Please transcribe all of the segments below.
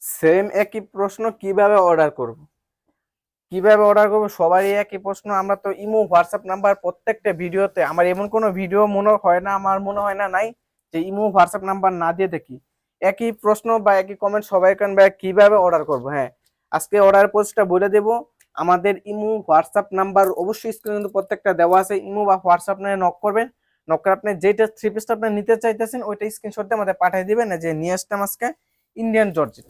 Same একই প্রশ্ন, কিভাবে অর্ডার করব? কিভাবে অর্ডার করবো সবারই একই প্রশ্ন। আমরা তো ইমো হোয়াটসঅ্যাপ নাম্বার প্রত্যেকটা ভিডিওতে, আমার এমন কোনো ভিডিও মনে হয় না, আমার মনে হয় না নাই যে ইমো হোয়াটসঅ্যাপ নাম্বার না দিয়ে দেখি একই প্রশ্ন বা একই কমেন্ট সবাই কেন ভাই কিভাবে অর্ডার করব। হ্যাঁ, আজকে অর্ডার পোস্টটা বলে দেব। আমাদের ইমো হোয়াটসঅ্যাপ নাম্বার অবশ্যই স্ক্রিনে কিন্তু প্রত্যেকটা দেওয়া আছে। ইমো বা হোয়াটসঅ্যাপ নিয়ে নক করবেন। নক করে আপনি যেটা থ্রি পিসটা আপনি নিতে চাইতেছেন ওইটা স্ক্রিনশট দিয়ে আমাদের পাঠিয়ে দিবেন, যে নিয়ে আসতাম আজকে ইন্ডিয়ান জর্জেট।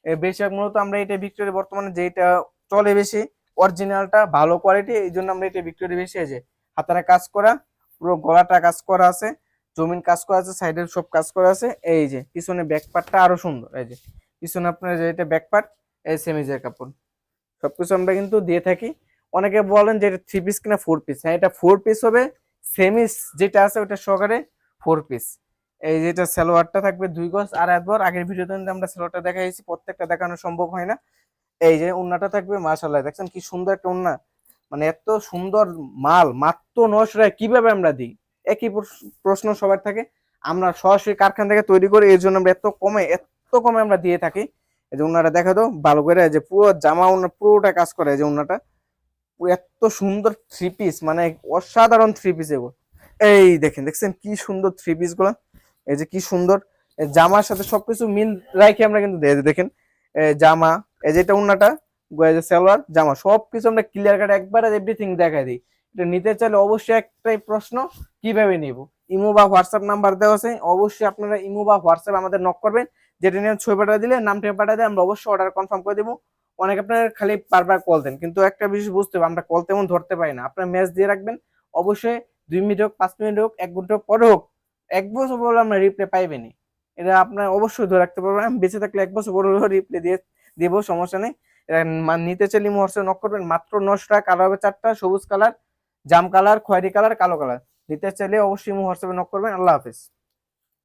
বেশিরভাগ মূলত আমরা এটা বিক্রি করি বর্তমানে, যেটা চলে বেশি অরিজিনালটা ভালো কোয়ালিটি, এই জন্য আমরা এটা বিক্রি করি বেশি। এই যে হাতারে কাজ করা, পুরো গলাটা কাজ করা আছে, জমিন কাজ করা আছে, সাইডের সব কাজ করা আছে। এই যে পিছনে ব্যাক পার্টটা আরো সুন্দর। এই যে পিছনে আপনার যে এটা ব্যাক পার্ট, এই সেমিজের কাপড় সবকিছু আমরা কিন্তু দিয়ে থাকি। অনেকে বলেন যে এটা থ্রি পিস কিনা ফোর পিস, হ্যাঁ এটা ফোর পিস হবে। সেমিস যেটা আছে ওটা সহকারে ফোর পিস। এই যেটা সালোয়ারটা থাকবে 2 গজ আর একবার, আগের ভিডিওতে কিন্তু আমরা সালোয়ারটা দেখাইছি, প্রত্যেকটা দেখানো সম্ভব হয় না। এই যে উন্নাটা থাকবে, মাশাআল্লাহ দেখছেন কি সুন্দর একটা উন্না, মানে এত সুন্দর মাল মাত্র 900 টাকা কিভাবে আমরা দিই? একই প্রশ্ন সবার থাকে। আমরা সরাসরি কারখানা থেকে তৈরি করি, এই জন্য আমরা এত কমে আমরা দিয়ে থাকি। এই যে উন্নাটা দেখা দাও ভালো করে, এই যে পুরো জামা উন্না পুরোটা কাজ করে। এই যে উন্নাটা পুরো এত সুন্দর থ্রি পিস, মানে অসাধারণ থ্রি পিস এগুলো। এই দেখছেন কি সুন্দর থ্রি পিস গুলো। এই যে কি সুন্দর, এই জামার সাথে সবকিছু মিল রাখি আমরা কিন্তু দেখেন। জামা, এই যে এটা উন্নাটা, সালোয়ার জামা সবকিছু আমরা ক্লিয়ার কাট একবারে এভরিথিং দেখাই দিই। এটা নিতে চাইলে অবশ্যই একটাই প্রশ্ন, কিভাবে নিব? ইমো বা হোয়াটসঅ্যাপ নাম্বার দেওয়া আছে, অবশ্যই আপনারা ইমো বা হোয়াটসঅ্যাপ আমাদের নক করবেন। যেটা নিয়ে ছবি পাঠিয়ে দিলে, নামটা পাঠিয়ে দিলে আমরা অবশ্যই অর্ডার কনফার্ম করে দেবো। অনেক আপনার খালি বারবার কল দেন, কিন্তু একটা বিষয় বুঝতে হবে, আমরা কল তেমন ধরতে পারি না। আপনার মেসেজ দিয়ে রাখবেন, অবশ্যই 2 মিনিট হোক, 5 মিনিট হোক, 1 ঘন্টা হোক, পরে হোক, 1 বছর পরে আমরা রিপ্লাই পাইবেনি। এটা আপনার অবশ্যই ধরে রাখতে পারবেন। আমি বেঁচে থাকলে 1 বছর পরে রিপ্লাই দিয়ে দিব, সমস্যা নেই। এটা নিতে চাইলে হোয়াটসঅ্যাপ নক করবেন, মাত্র 900 টাকা। কালার হবে 4টা, সবুজ কালার, জাম কালার, খয়েরি কালার, কালো কালার। নিতে চাইলে অবশ্যই হোয়াটসঅ্যাপে নক করবেন। আল্লাহ হাফেজ।